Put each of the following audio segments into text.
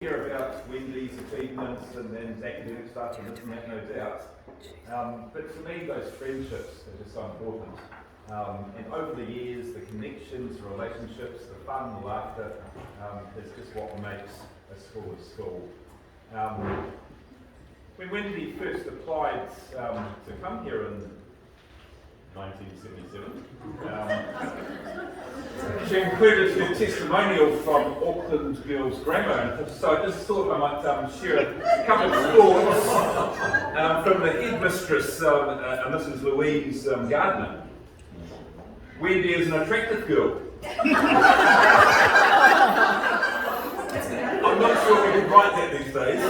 Hear about Wendy's achievements and then academic stuff and this and that, no doubt. But for me, those friendships are just so important. And over the years, the connections, the relationships, the fun, the laughter is just what makes a school a school. When Wendy first applied to come here in 1977, she included her testimonial from Auckland Girls Grammar, and so I just thought I might share a couple of thoughts from the headmistress, Mrs. Louise Gardner. Wendy is an attractive girl. I'm not sure we can write that these days.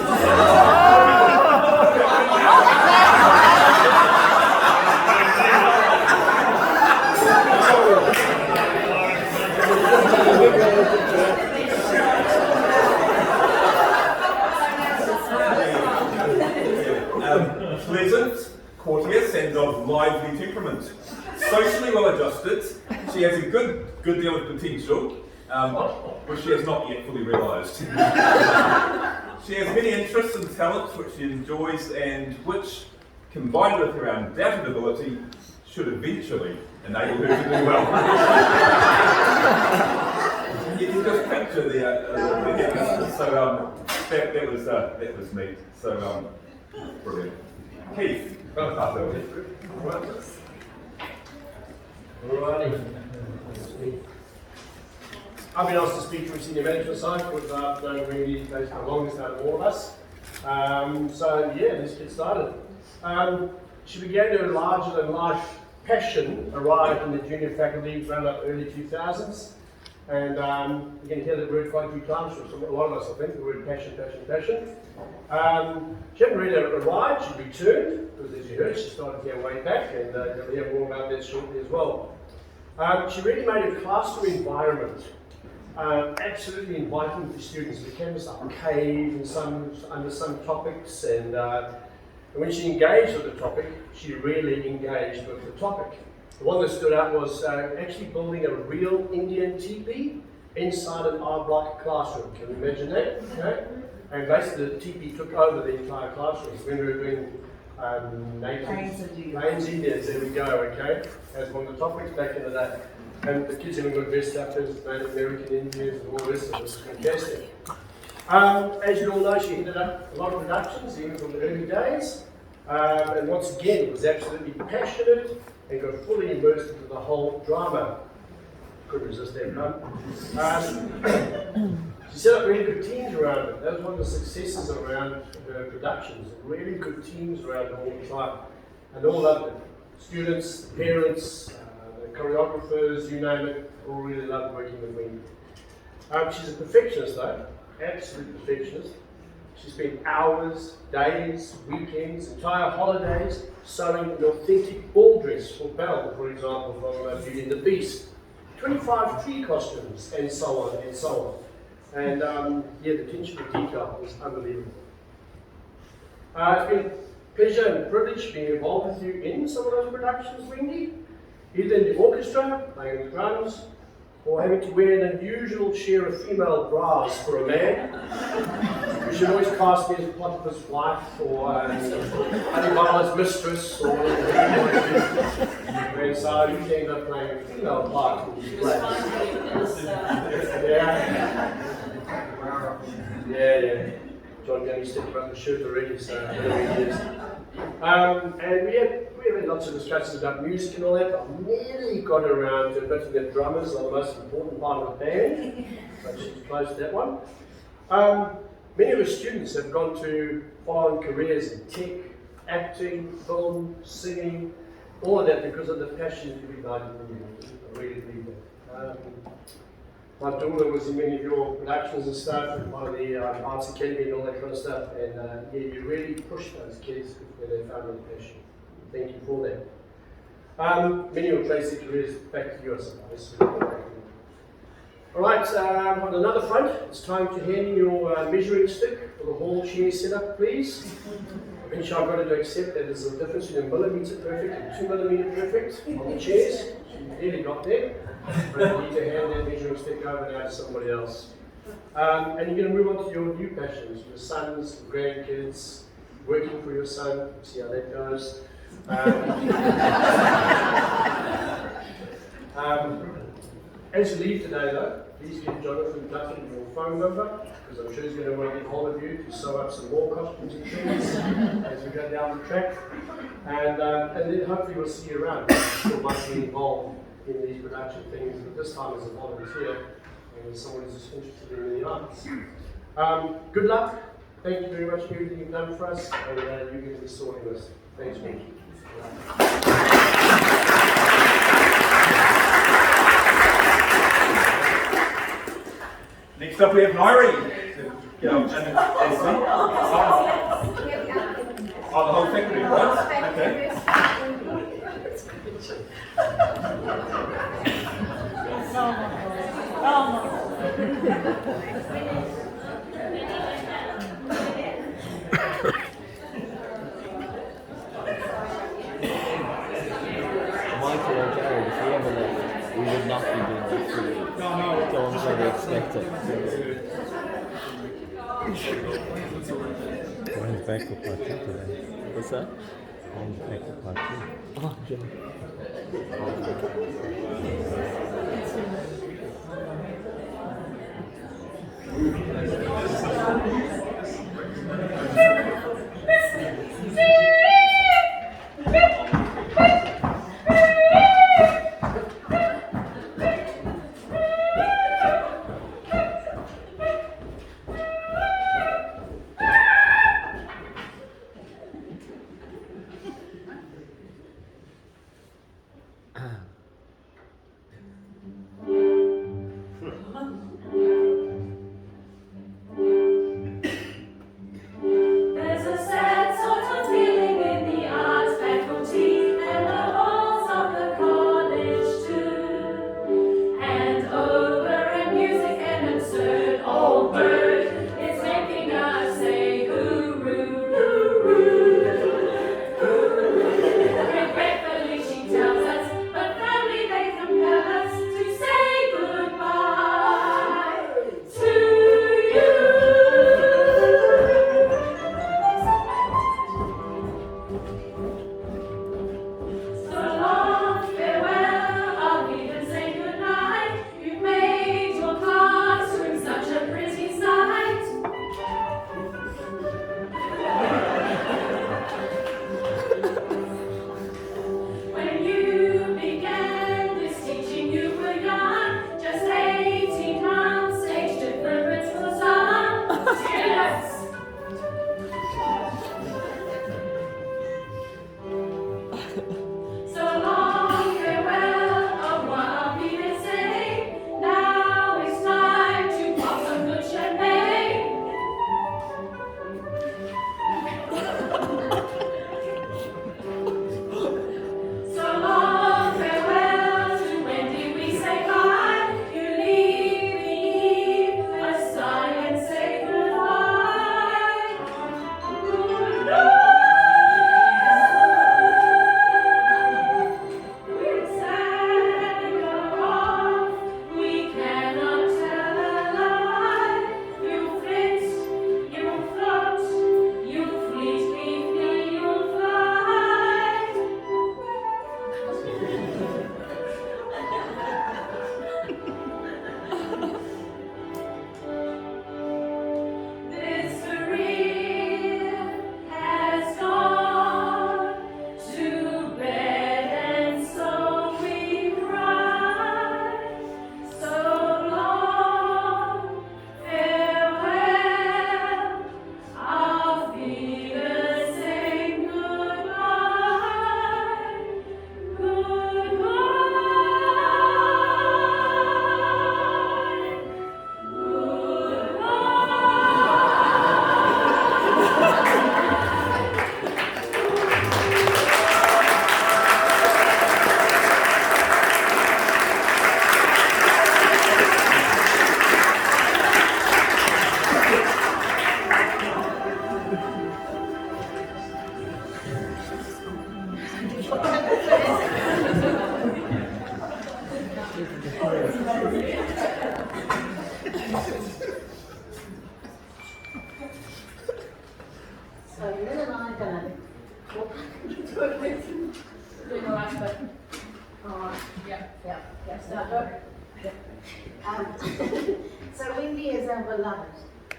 Pleasant, courteous, and of lively temperament. Socially well adjusted, she has a good deal of potential, which she has not yet fully realised. She has many interests and talents which she enjoys and which, combined with her undoubted ability, should eventually enable her to do well. You can just picture the so that was neat. So brilliant. Keith, Alrighty. I've been asked to speak to the senior management side with knowing Wendy the longest out of all of us. So yeah, let's get started. She began her larger than life passion arrived in the junior faculty around the early 2000s. And you can hear that word quite a few times from a lot of us, I think, the word passion. She hadn't really arrived, she returned, because as you heard, she started her way back, and you'll hear more about that shortly as well. She really made a classroom environment absolutely inviting to students. It became this arcade and under some topics, and when she engaged with the topic, she really engaged with the topic. The one that stood out was actually building a real Indian teepee inside an R-block classroom. Can you imagine that? Okay? And basically the teepee took over the entire classroom. When we were doing Plains Indians, there we go, okay? As one of the topics back in the day. And the kids even got dressed up as Native American Indians and all this, it was fantastic. As you all know, she ended up a lot of productions, even from the early days. And once again, was absolutely passionate and got fully immersed into the whole drama. Couldn't resist that pun. She set up really good teams around it. That was one of the successes around her productions. Really good teams around her all the time. And all loved it. Students, parents, the choreographers, you name it, all really loved working with Wendy. She's a perfectionist though, absolute perfectionist. She spent hours, days, weekends, entire holidays sewing an authentic ball dress for Belle, for example, from Beauty and the Beast. 25 tree costumes, and so on, and so on. And yeah, the attention to detail is unbelievable. It's been a pleasure and privilege being involved with you in some of those productions, Wendy. Either in the orchestra, playing the drums, or having to wear an unusual share of female bras for a man. You should always cast me as Potiphar's wife, or Alibala's mistress, or whatever you want to do. And so you end up playing a female part in these plays. Yeah. John Gammy stepped up the shirt already, so whatever it is. And we had lots of discussions about music and all that. I nearly got around to admitting that drummers are the most important part of the band, but she's close to that one. Many of our students have gone to following careers in tech, acting, film, singing, all of that because of the passion that you ignited in you. I really believe that. My daughter was in many of your productions and stuff, and part of the Arts Academy and all that kind of stuff, and yeah, you really pushed those kids when they found their passion. Thank you for that. Many will place their careers back to you, I suppose. Alright, on another front, it's time to hand in your measuring stick for the hall chair setup, please. Eventually I've got to accept that there's a difference between 1mm perfect and 2mm perfect on the chairs. So you really got there. But you need to hand that measuring stick over now to somebody else. And you're going to move on to your new passions, your sons, grandkids, working for your son, see how that goes. As you leave today though, please give Jonathan Duffy your phone number, because I'm sure he's going to want to get hold of you to sew up some more costumes and things as we go down the track. And then hopefully we'll see you around. You still might be involved in these production things, but this time as a volunteer and as someone who's interested in the arts. Good luck. Thank you very much for everything you've done for us, and you're going to be sorting this. Thanks, Wendy. Next up we have Nairi. Oh, the whole factory, right? Okay. Michael or Jared, if we ever left, we would not be doing that for you. Don't really expect it. Going back to part 2 today. What's that? Going back to part 2. Oh, Jim. So Lynn and I are going to walk into it with you. Doing all right, but Alright, yeah. start. So Wendy is our beloved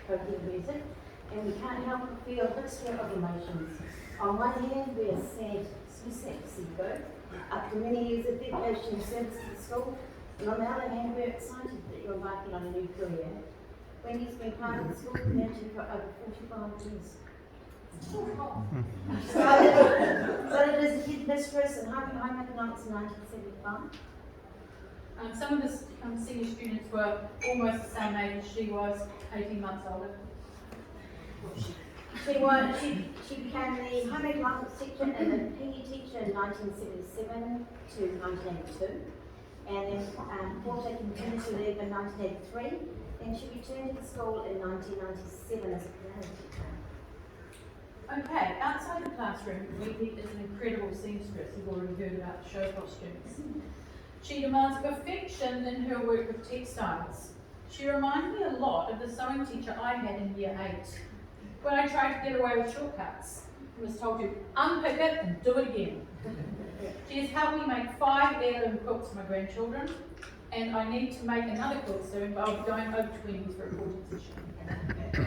folk music, and we can't help but feel a mixture of emotions. On one hand, we are sad to see go, after many years of dedication and service to the school, and on the other hand, we're excited that you're embarking on a new career. Wendy's been part of the school community for over 45 years. Started as a head mistress and home economics in 1975. Some of the senior students were almost the same age as she was, 18 months older. She became the home economics teacher and the PE teacher in 1977 to 1982, and then before taking maternity leave in 1983, then she returned to the school in 1997 as a piano teacher. Okay, outside the classroom, Wendy is an incredible seamstress. You've already heard about the show costumes. She demands perfection in her work with textiles. She reminded me a lot of the sewing teacher I had in year 8. When I tried to get away with shortcuts, I was told to unpick it and do it again. She has helped me make 5 heirloom quilts for my grandchildren, and I need to make another quilt soon, but I'll be going over to Wendy's for a reporting session.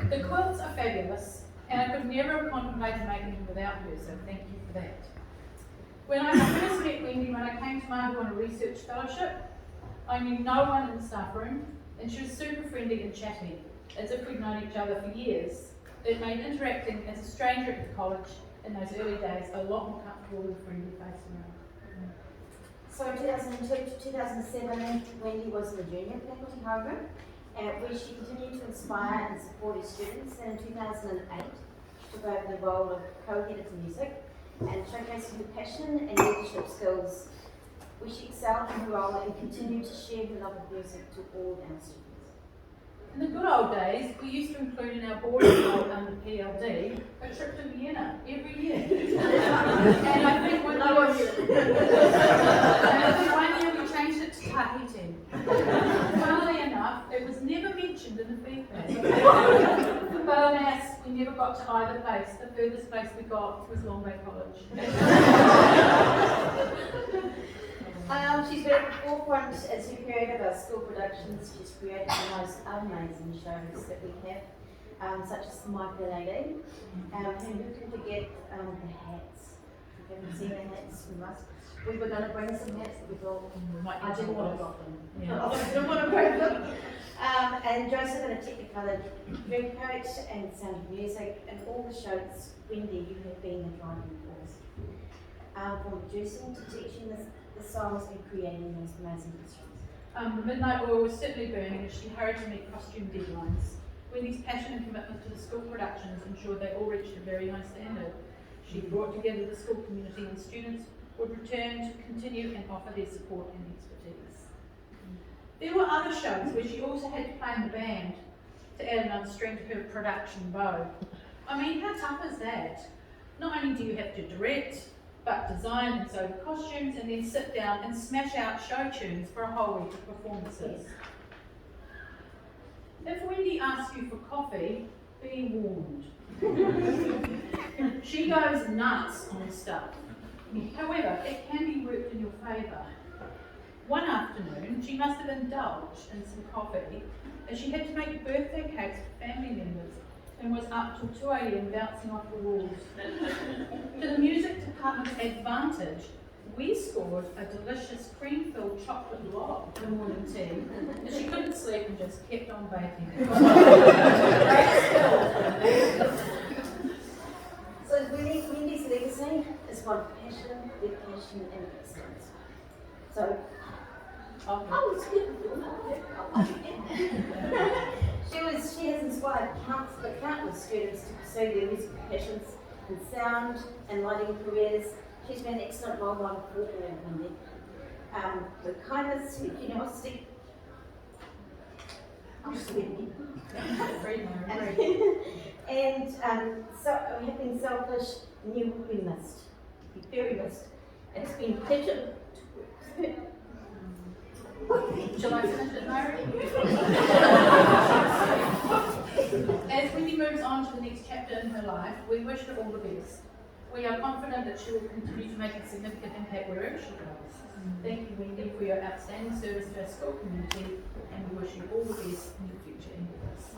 The quilts are fabulous, and I could never have contemplated making them without her, so thank you for that. When I first met Wendy, when I came to Marble on a research fellowship, I knew no one in the staff room, and she was super friendly and chatty, as if we'd known each other for years. It made interacting as a stranger at the college in those early days a lot more comfortable with a friendly face around. So in 2002 to 2007, Wendy was in the junior faculty program, where she continued to inspire and support her students, and in 2008, she took over the role of co-head of music and showcasing her passion and leadership skills, where she excelled in her role and continued to share her love of music to all our students. In the good old days, we used to include in our boarding roll under PLD a trip to Vienna every year. And I think one year we changed it to Tahiti. Funnily enough, it was never mentioned in the feedback. But alas, we never got to either place. The furthest place we got was Long Bay College. She's been at the forefront, as you've heard, of our school productions. She's created the most amazing shows that we have, such as My Fair Lady. And who can forget the hats? You haven't seen the hats from us. We were going to bring some hats that we thought, I didn't want to got them. Yeah. I didn't want to bring them. And Joseph in a technicoloured dream coat and Sound of Music, and all the shows, Wendy, you have been the driving force. From producing to teaching the songs and creating those amazing costumes. The midnight oil was certainly burning as she hurried to meet costume deadlines. Wendy's passion and commitment to the school productions ensured they all reached a very high standard. She brought together the school community, and students would return to continue and offer their support and expertise. There were other shows where she also had to play in the band to add another string to her production bow. I mean, how tough is that? Not only do you have to direct, but design and sew the costumes, and then sit down and smash out show tunes for a whole week of performances. If Wendy asks you for coffee, be warned. She goes nuts on stuff. However, it can be worked in your favour. One afternoon, she must have indulged in some coffee, as she had to make birthday cakes for family members and was up till 2 AM bouncing off the walls. To the music department's advantage, we scored a delicious cream-filled chocolate log for morning tea, and she couldn't sleep and just kept on baking. So Wendy's legacy is one of passion, dedication, and excellence. So, she has inspired countless students to pursue their musical passions in sound and lighting careers. She's been an excellent role model for all of Wendy. With kindness, with generosity, and so have been selfish, and you will be missed. Be very missed. It's been a pleasure to work with her. Shall I finish it, Mary? As Wendy moves on to the next chapter in her life, we wish her all the best. We are confident that she will continue to make a significant impact wherever she goes. Thank you, Wendy, for your outstanding service to our school community, and we wish you all the best in your future endeavours.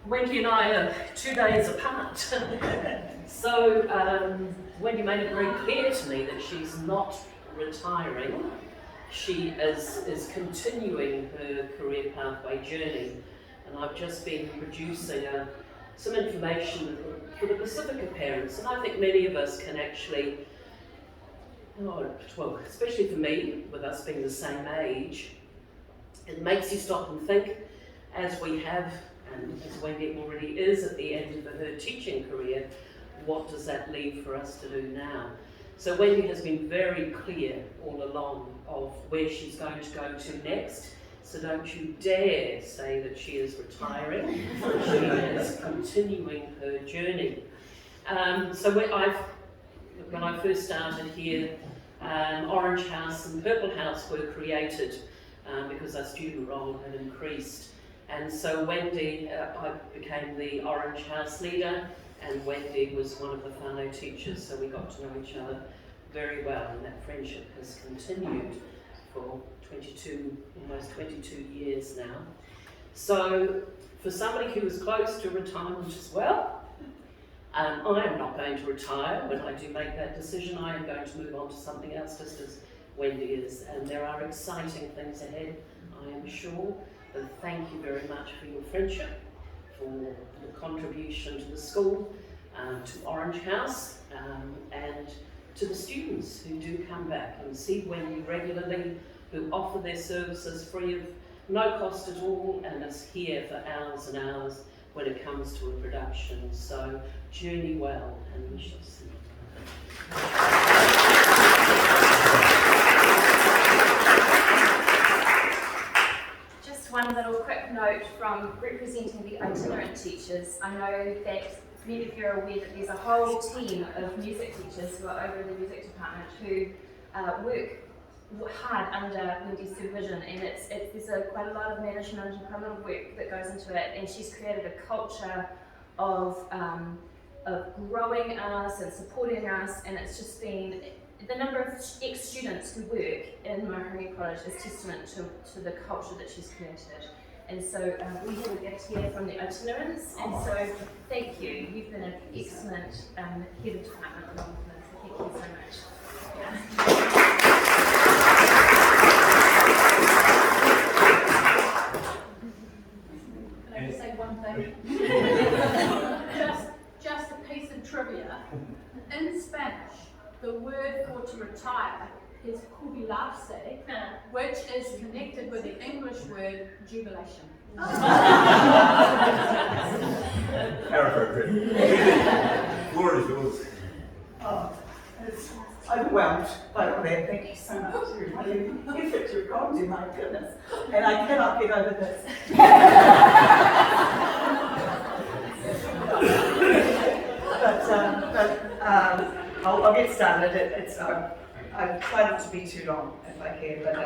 Wendy and I are 2 days apart. So Wendy made it very clear to me that she's not retiring. She is continuing her career pathway journey. And I've just been producing some information for the Pacifica parents. And I think many of us can actually, well, especially for me, with us being the same age, it makes you stop and think, as we have, and as Wendy already is at the end of her teaching career, what does that leave for us to do now? So Wendy has been very clear all along of where she's going to go to next. So don't you dare say that she is retiring. She is continuing her journey. So when I first started here, Orange House and Purple House were created because our student roll had increased. And so Wendy, I became the Orange House leader, and Wendy was one of the whānau teachers, so we got to know each other very well, and that friendship has continued for almost 22 years now. So for somebody who is close to retirement as well, I am not going to retire. When I do make that decision, I am going to move on to something else, just as Wendy is, and there are exciting things ahead, I am sure. But thank you very much for your friendship, for the contribution to the school, to Orange House, and to the students who do come back and see Wendy regularly, who offer their services free of no cost at all, and is here for hours and hours when it comes to a production. So journey well, and we shall see. One little quick note from representing the itinerant teachers. I know that many of you are aware that there's a whole team of music teachers who are over in the music department who work hard under Wendy's supervision, and there's quite a lot of management and quite a lot of work that goes into it, and she's created a culture of growing us and supporting us, and it's just been, the number of ex-students who work in Mahoney College is testament to the culture that she's created. And so we have a gift here from the itinerants, and so thank you. You've been an excellent head of department along with us, so thank you so much. Can I just say one thing? just a piece of trivia. In Spanish, the word for to retire is jubilarse, which is connected with the English word jubilation. How appropriate. Floor is yours. Oh, it's overwhelmed by all that. Thank you so much, everybody. The effort you've gone to, my goodness. And I cannot get over this. I'll get started. I'll try not to be too long if I can, but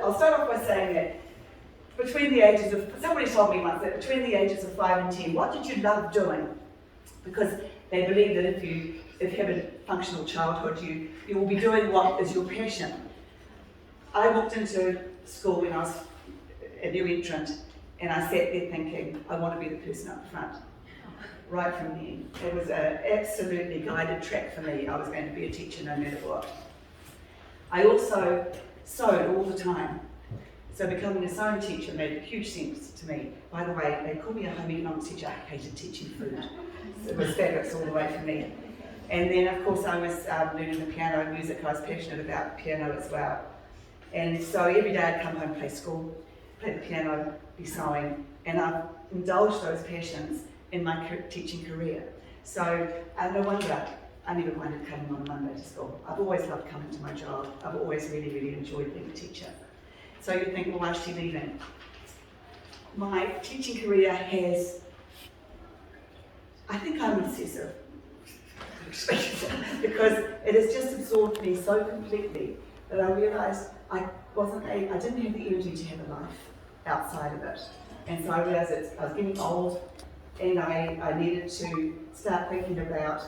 I'll start off by saying that between the ages of, somebody told me once that between the ages of 5 and 10, what did you love doing? Because they believe that if you have a functional childhood, you will be doing what is your passion. I walked into school when I was a new entrant, and I sat there thinking, I want to be the person up front. Right from then. It was an absolutely guided track for me. I was going to be a teacher no matter what. I also sewed all the time. So becoming a sewing teacher made huge sense to me. By the way, they called me a home economics teacher. I hated teaching food. It was fabulous all the way for me. And then of course I was learning the piano and music. I was passionate about piano as well. And so every day I'd come home, play school, play the piano, be sewing, and I've indulged those passions in my teaching career. So no wonder I never minded coming on a Monday to school. I've always loved coming to my job. I've always really, really enjoyed being a teacher. So you think, well, why is she leaving? My teaching career has, I think I'm obsessive, because it has just absorbed me so completely that I realised I didn't have the energy to have a life outside of it. And so I realised that I was getting old, and I needed to start thinking about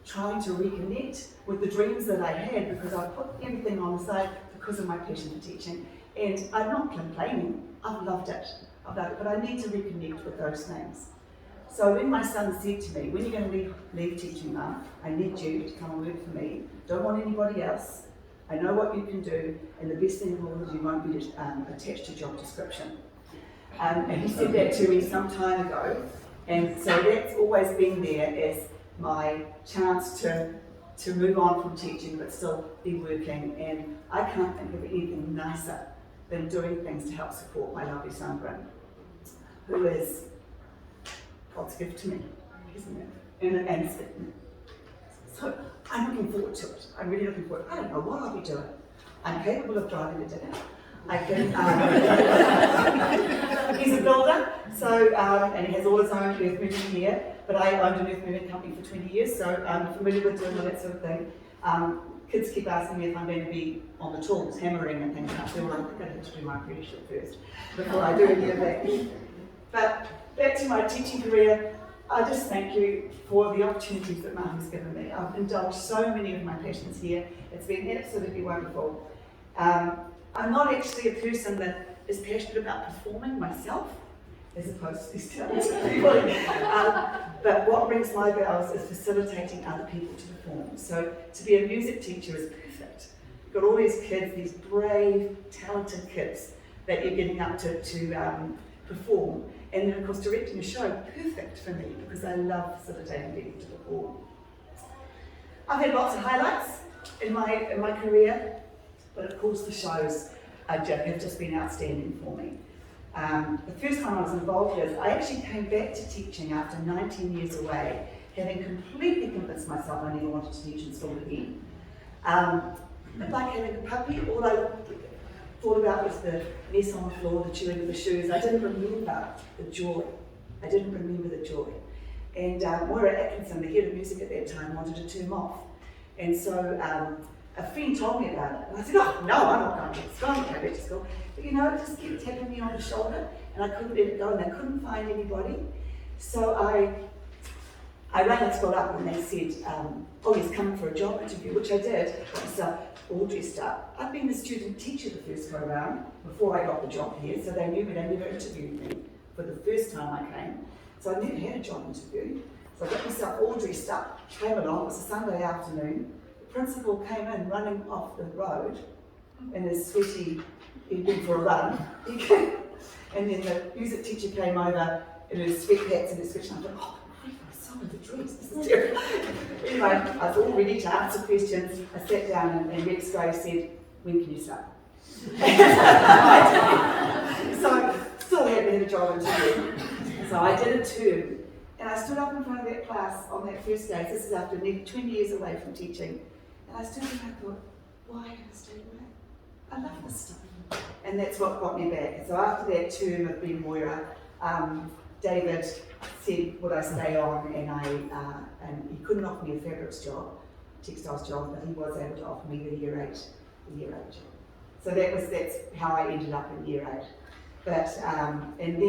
trying to reconnect with the dreams that I had, because I put everything on the side because of my passion for teaching. And I'm not complaining, I've loved it, but I need to reconnect with those things. So when my son said to me, when are you going to leave teaching, Mum? I need you to come and work for me. Don't want anybody else. I know what you can do, and the best thing of all is you won't be attached to job description. And he said that to me some time ago, and so that's always been there as my chance to move on from teaching but still be working. And I can't think of anything nicer than doing things to help support my lovely son, Bryn, who is God's gift to me, isn't it? And so I'm looking forward to it. I'm really looking forward. I don't know what I'll be doing. I'm capable of driving a dinner. I can. He's a builder, so and he has all his own earth moving gear. But I owned an earth moving company for 20 years, so I'm familiar with doing all that sort of thing. Kids keep asking me if I'm going to be on the tools, hammering and things. And I say, well, I think I have to do my apprenticeship first before I do any of that. But back to my teaching career, I just thank you for the opportunities that Mark has given me. I've indulged so many of my passions here. It's been absolutely wonderful. I'm not actually a person that is passionate about performing myself, as opposed to these talented people. But what rings my bells is facilitating other people to perform. So to be a music teacher is perfect. You've got all these kids, these brave, talented kids that you're getting up to perform. And then of course directing a show, perfect for me, because I love facilitating people to perform. I've had lots of highlights in my career, but of course the shows have just been outstanding for me. The first time I was involved with, I actually came back to teaching after 19 years away, having completely convinced myself I never wanted to teach in school again. It's like having a puppy. All I thought about was the mess on the floor, the chewing of the shoes. I didn't remember the joy. And Moira Atkinson, the head of music at that time, wanted to turn him off. And so a friend told me about it, and I said, oh, no, I'm not going to school, I'm not going back to school. But you know, it just kept tapping me on the shoulder, and I couldn't let it go, and I couldn't find anybody. So I rang the school up, and they said, oh, he's coming for a job interview, which I did. Got myself all dressed up. I'd been the student teacher the first go around, before I got the job here, so they knew me, they never interviewed me for the first time I came. So I never had a job interview. So I got myself all dressed up, came along, it was a Sunday afternoon. Principal came in running off the road in his sweaty, he'd been for a run. And then the music teacher came over in his sweatpants and his sweatshirt. I thought, oh, I saw the dress, this is terrible. Anyway, I was all ready to answer questions. I sat down and Rex Gray said, when can you start? So still hadn't had a job interview. So I did a term, and I stood up in front of that class on that first day. This is after nearly 20 years away from teaching. And I stood there and I thought, why did I stay away? I love this stuff. And that's what got me back. So after that term of being Moira, David said, would I stay on? And he couldn't offer me a fabrics job, textiles job, but he was able to offer me the year 8 job. So that's how I ended up in year 8. But and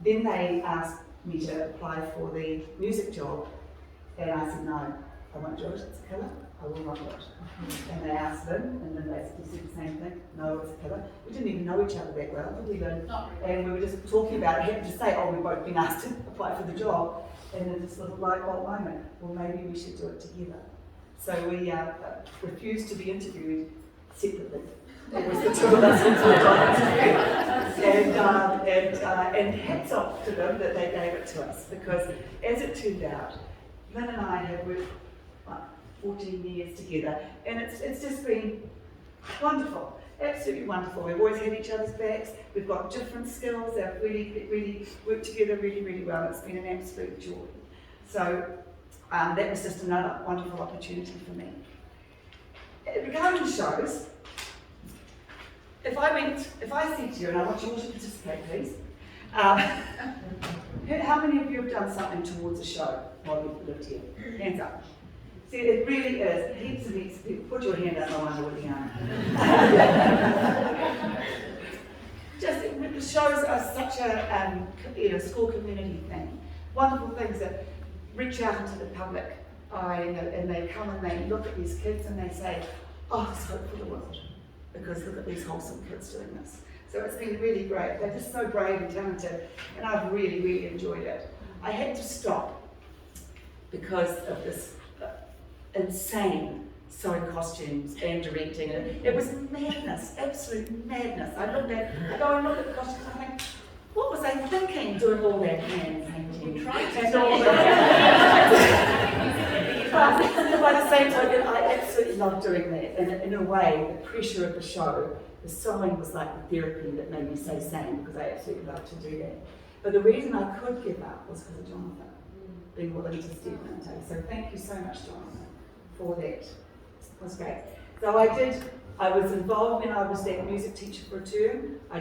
then they asked me to apply for the music job, and I said no, I won't do it. It's a killer. I will not do it. And they asked Lynn, and Lynn basically said the same thing. No, it's a killer. We didn't even know each other that well, did we, Lynn? Not really. And we were just talking about it. He happened to say, oh, we've both been asked to apply for the job. And then this little light bulb moment, well, maybe we should do it together. So we refused to be interviewed separately. It was the two of us into a job interview. And hats off to them that they gave it to us, because as it turned out, Lynn and I have worked 14 years together, and it's just been wonderful, absolutely wonderful. We've always had each other's backs, we've got different skills, they've really worked together really well. It's been an absolute joy. So that was just another wonderful opportunity for me. Regarding shows, if I said to you, and I want you all to participate, please. How many of you have done something towards a show while you've lived here? Hands up. See, it really is. Heaps of people. Put your hand up, I wonder what you are. Just, the shows are such a school community thing. Wonderful things that reach out into the public eye, and they come and they look at these kids and they say, oh, there's hope for the world, because look at these wholesome kids doing this. So it's been really great. They're just so brave and talented, and I've really, really enjoyed it. I had to stop because of this insane sewing costumes and directing. It was madness, absolute madness. I look at the costumes and I think, what was I thinking doing all that hand painting? And all that. But by the same token, I absolutely loved doing that. And in a way, the pressure of the show, the sewing was like the therapy that made me stay sane, because I absolutely loved to do that. But the reason I could give up was because of Jonathan being willing to step in. So thank you so much, Jonathan, for that. It was great. So I was involved when I was that music teacher for a term. I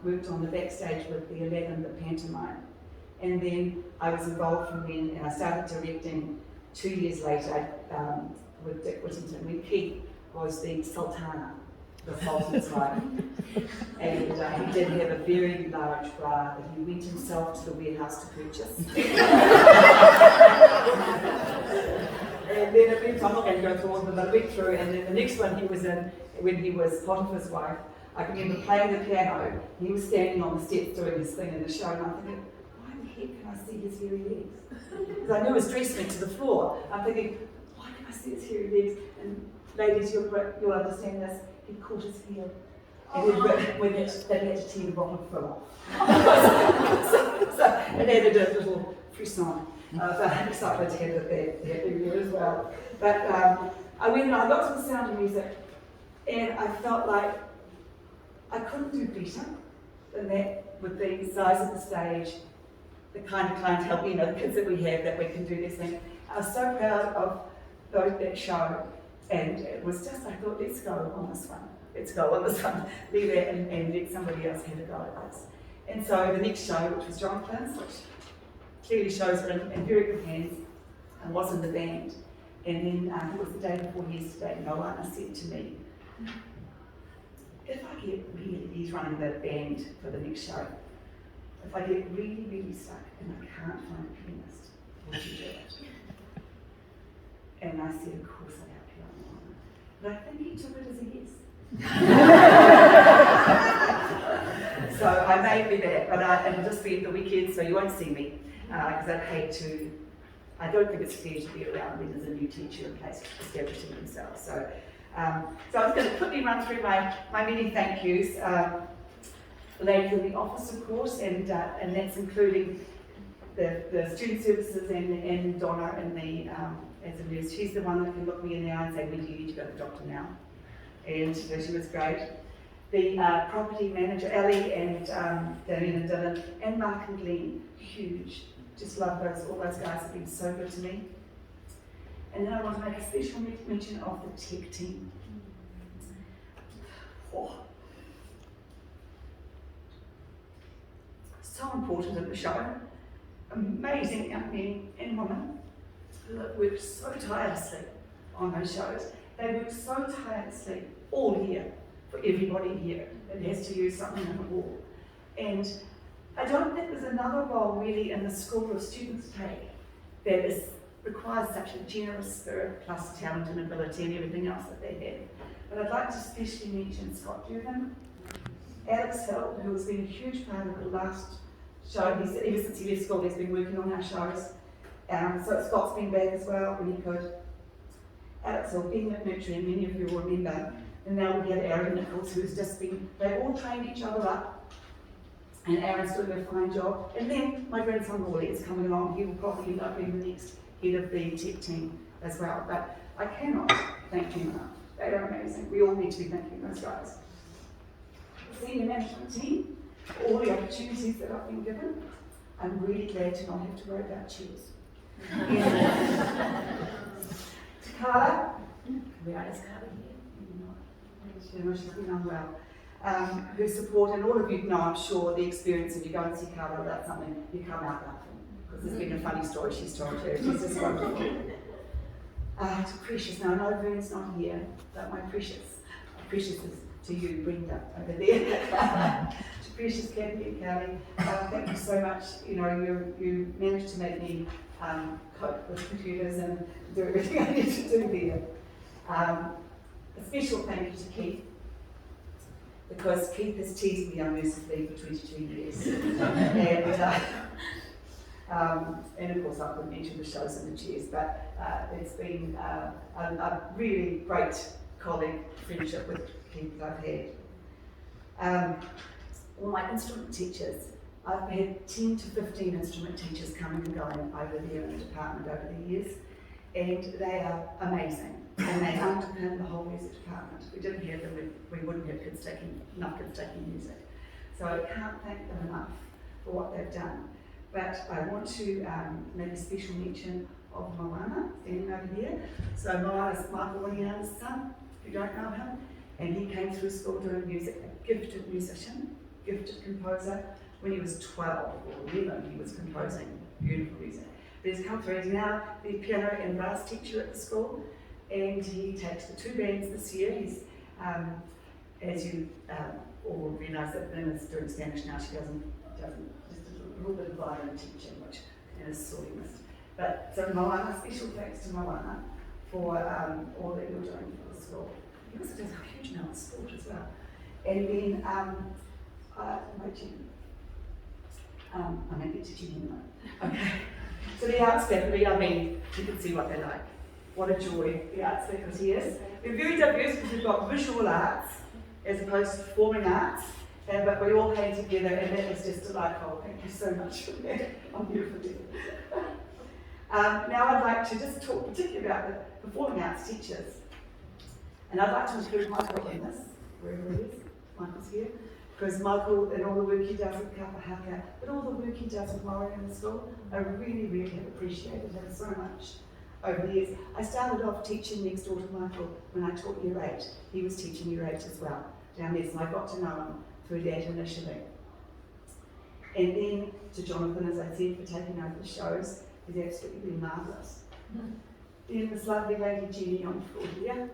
worked on the backstage with the 11, the pantomime. And then I was involved from then, and I started directing 2 years later with Dick Whittington, when Keith was the Sultana, the Sultan's wife. And he did have a very large bra that he went himself to the warehouse to purchase. And then it went, I'm not going to go through all of them, but I went through, and then the next one he was in, when he was Potiphar's wife, I can remember playing the piano, he was standing on the steps doing his thing in the show, and I'm thinking, why the heck can I see his hairy legs? Because I knew his dress went to the floor. I'm thinking, why can I see his hairy legs? And ladies, you'll understand this, he caught his heel. And he'd ripped with it, that he had to tear the bottom fell off. so it added a little frisson. But I'm excited to have that there as well. But I went and I got to the Sound of Music, and I felt like I couldn't do better than that, with the size of the stage, the kind of clientele, the kids that we have, that we can do this thing. I was so proud of that show, and it was just, I thought, let's go on this one. Leave it and let somebody else have a go at this. And so the next show, which was Jonathan's, which clearly shows we're in very good hands, and was in the band. And then it was the day before yesterday, Moana said to me, if I get really, he's running the band for the next show, if I get really, really stuck and I can't find a pianist, would you do it? And I said, of course I have piano. But I think he took it as a yes. So I may be there, but it'll just be at the weekend, so you won't see me, because I'd hate to. I don't think it's fair to be around when there's a new teacher in place establishing themselves. So I was going to quickly run through my many thank yous. Ladies in the office, of course, and that's including the student services and Donna in the as a nurse. She's the one that can look me in the eye and say, "Wendy, you need to go to the doctor now." And so she was great. The property manager, Ellie, and Darlene and Dylan, and Mark and Glenn, huge. Just love all those guys have been so good to me. And then I want to make a special mention of the tech team. Oh. So important in the show. Amazing young men and women who have worked so tirelessly on those shows. They work so tirelessly all year for everybody here that has to use something on the wall. And I don't think there's another role really in the school of students take that requires such a generous spirit, plus talent and ability and everything else that they have. But I'd like to especially mention Scott Dugan, Alex Hill, who has been a huge part of the last show. Ever since he left school, he's been working on our shows. So Scott's been back as well when he could. Alex Hill, being McMurtry, and many of you will remember. And now we have Aaron Nichols, who's just been, they've all trained each other up. And Aaron's doing a fine job. And then my grandson Morley is coming along. He will probably end up being the next head of the tech team as well. But I cannot thank them enough. They are amazing. We all need to be thanking those guys. The senior management team, all the opportunities that I've been given. I'm really glad to not have to worry about chairs. To Carla, where is Carla here? She's been unwell. who support, and all of you know, I'm sure, the experience if you go and see Carla about something, you come out laughing. Because there's been a funny story she's told too. She's just wonderful. To Precious, now I know Vern's not here, but my Precious is to you, Brenda, over there. To Precious, Kathy and Kelly, thank you so much. You know, you managed to make me cope with computers and do everything I need to do there. A special thank you to Keith, because Keith has teased me unmercifully for 22 years. And of course I could mention the shows and the cheers, but it's been a really great colleague friendship with Keith that I've had. All my instrument teachers, I've had 10 to 15 instrument teachers coming and going over there in the department over the years, and they are amazing, and they underpin the whole music department. If we didn't have them, we wouldn't have enough kids taking music. So I can't thank them enough for what they've done. But I want to make a special mention of Moana, standing over here. So Moana is Michael Winnian's son, if you don't know him, and he came through school doing music, a gifted musician, gifted composer. When he was 12 or 11, he was composing beautiful music. But he's come through, he's now the piano and brass teacher at the school, and he takes the 2 bands this year. He's, as you all realise, that Lynn is doing Spanish now. She doesn't a little bit of violin teaching, which is sorely missed. But so Moana, special thanks to Moana for all that you're doing for the school. He also does a huge amount of sport as well. And then, I might get to Ginny in a minute. Okay. So the arts faculty, I mean, you can see what they're like. What a joy the arts faculty is. We're very diverse because we've got visual arts as opposed to performing arts. But we all came together, and that was just delightful. Thank you so much for that. I'm here for that. Now I'd like to just talk particularly about the performing arts teachers. And I'd like to include Michael in this, wherever he is. Michael's here. Because Michael, and all the work he does with Kapahaka, but all the work he does with Maori in the school, I really, really have appreciated him so much over the years. I started off teaching next door to Michael when I taught Year 8. He was teaching Year 8 as well, down there, so I got to know him through that initially. And then to Jonathan, as I said, for taking over the shows, he's absolutely been marvellous. Then this lovely lady Jenny on the floor here.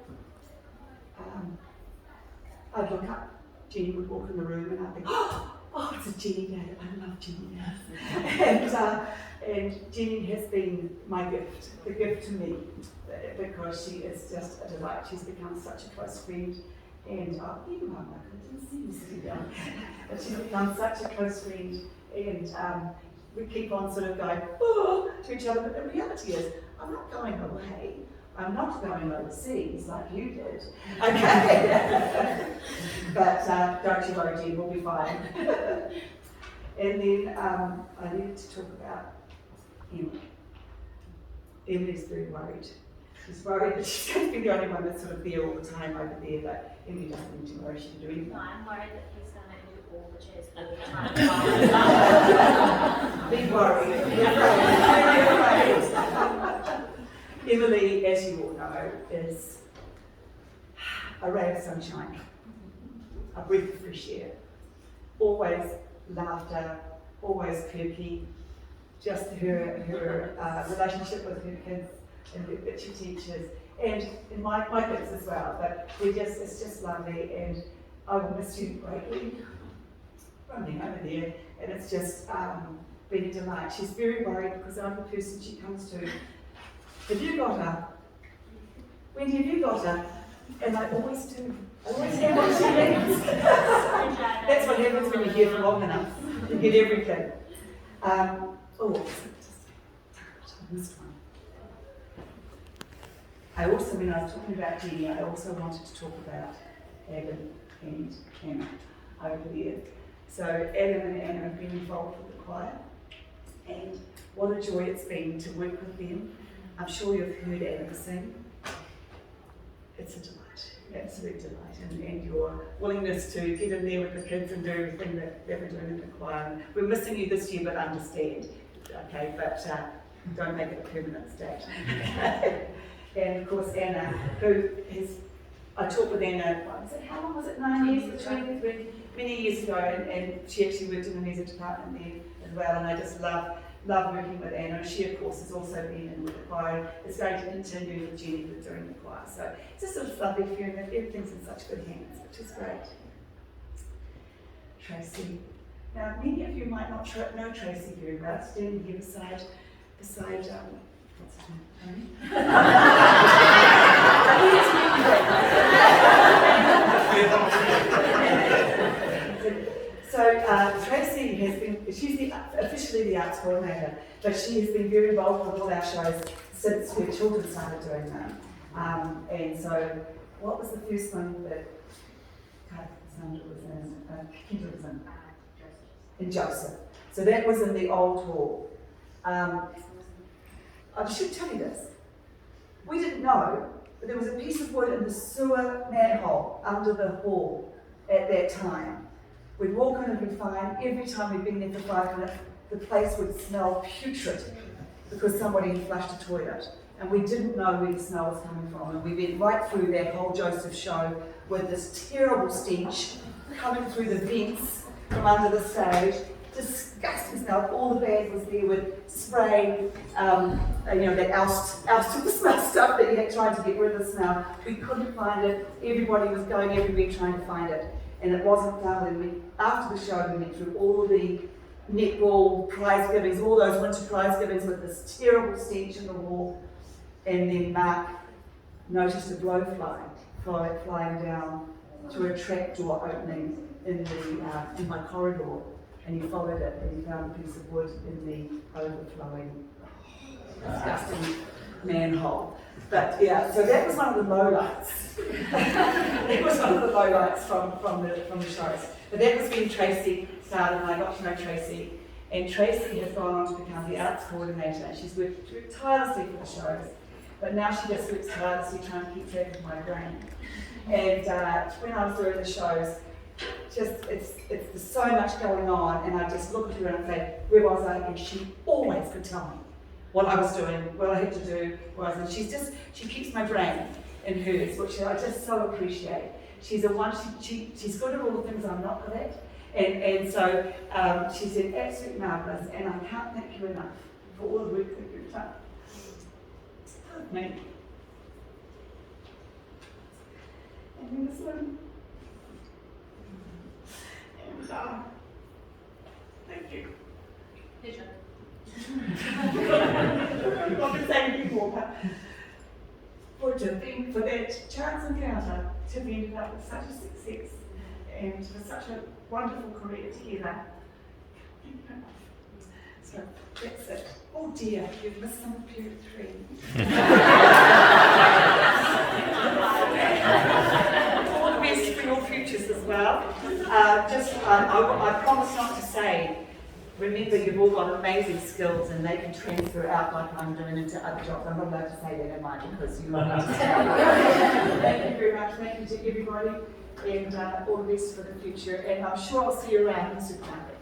I'd look up, Jenny would walk in the room and I'd think, oh, it's a Jenny day. I love Jenny days. And Jenny has been my gift, the gift to me, because she is just a delight. She's become such a close friend. And you are, Michael, I didn't see you sitting down. But she's become such a close friend, and we keep on sort of going, to each other. But the reality is, I'm not going away. I'm not going overseas like you did. Okay. But don't you worry, Jen, we'll be fine. And then I needed to talk about Emily. Emily's very worried. She's worried that she's going to be the only one that's sort of there all the time over there, but Emily doesn't need to worry, she can do anything. No, I'm worried that he's going to do all the chairs all the time. Be worried. Emily, as you all know, is a ray of sunshine, a breath of fresh air, always laughter, always perky, just her relationship with her kids and that she teaches, and my kids as well, but it's just lovely, and I will miss you greatly running over there, and it's just been a delight. She's very worried because I'm the person she comes to. Have you got her? Wendy, have you got her? And I always do. I always hear what she needs. That's what happens when you're here for long enough. You get everything. I missed one. I also, when I was talking about Jenny, I also wanted to talk about Adam and Anna over there. So Adam and Anna have been involved with the choir, and what a joy it's been to work with them. I'm sure you've heard Adam sing. It's a delight, absolute delight, and your willingness to get in there with the kids and do everything that they've been doing in the choir. We're missing you this year, but understand, okay, but don't make it a permanent state. And of course Anna, who has I taught with Anna, how long was it, 9 years, many years ago, and she actually worked in the music department there as well, and I just love working with Anna. She, of course, has also been in with the choir. It's going to continue with Jenny with doing the choir. So it's just sort of lovely feeling that everything's in such good hands, which is great. Tracy. Now, many of you might not know Tracy very well, standing here beside what's his name? So Tracy has been, she's officially the arts coordinator, but she has been very involved with all our shows since her children started doing them. And so, what was the first one that Cassandra was in? Kendra was in Joseph. So that was in the old hall. I should tell you this. We didn't know, but there was a piece of wood in the sewer manhole under the hall at that time. We'd walk in and we'd find every time we'd been there for 5 minutes, the place would smell putrid because somebody had flushed a toilet. And we didn't know where the smell was coming from. And we went right through that whole Joseph show with this terrible stench coming through the vents from under the stage. Disgusting smell. All the band was there with spray, that ousted the smell stuff that you had trying to get rid of the smell. We couldn't find it. Everybody was going everywhere trying to find it. And it wasn't found. And after the show, we went through all the netball prize givings, all those winter prize givings with this terrible stench in the wall. And then Mark noticed a blowfly flying down to a trapdoor opening in my corridor. And he followed it and he found a piece of wood in the overflowing, disgusting manhole. But yeah, so that was one of the lowlights. It was one of the lowlights from the shows. But that was when Tracy started, and I got to know Tracy. And Tracy has gone on to become the arts coordinator. And she's worked tirelessly for the shows. But now she just works tirelessly trying to keep track of my brain. And when I was doing the shows, there's so much going on, and I just look at her and say, where was I? And she always could tell me what I was doing, what I had to do, and she keeps my brain in hers, which I just so appreciate. She's she's good at all the things I'm not good at, and so she's an absolute marvellous, and I can't thank you enough for all the work that you've done with me. And then this one. Thank you. Pleasure. I've been saying before, but for that chance encounter to be ended up with such a success and for such a wonderful career together. Thank you very much. So that's it. Oh dear, you've missed some of period 3. All the best for your futures as well. I promise not to say, remember you've all got amazing skills and they can transfer out like I'm doing into other jobs. I'm not allowed to say that, am I? Because you're not allowed to say that. Thank you very much. Thank you to everybody and all the best for the future. And I'm sure I'll see you around in the supermarket.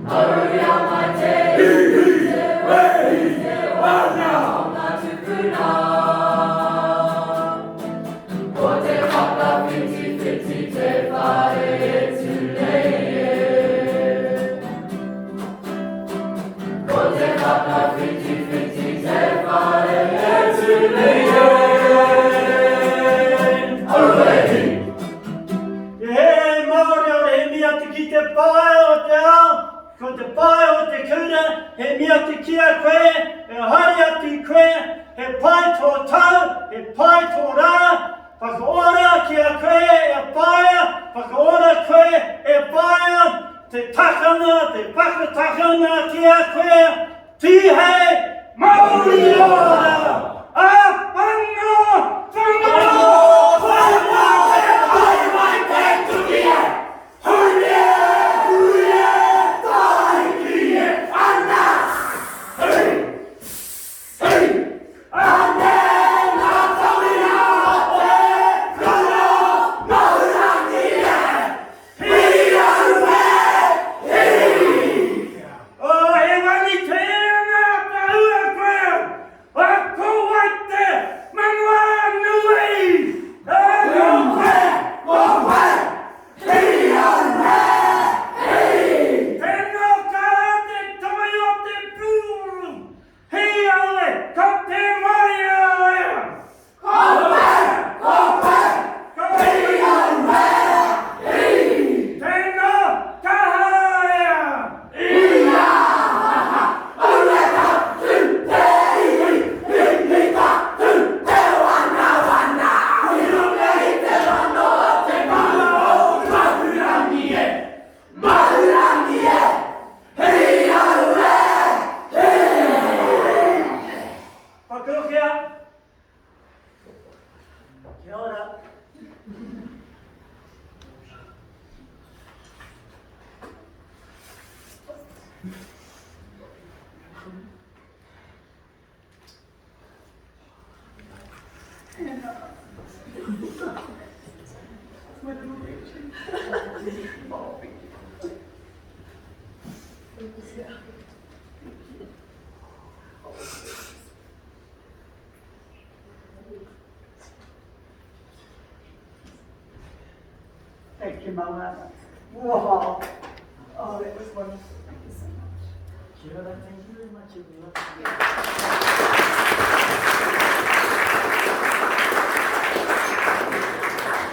Hallelujah. Thank you, Mama. Wow. Oh, it was wonderful. Thank you so much. Thank you very much.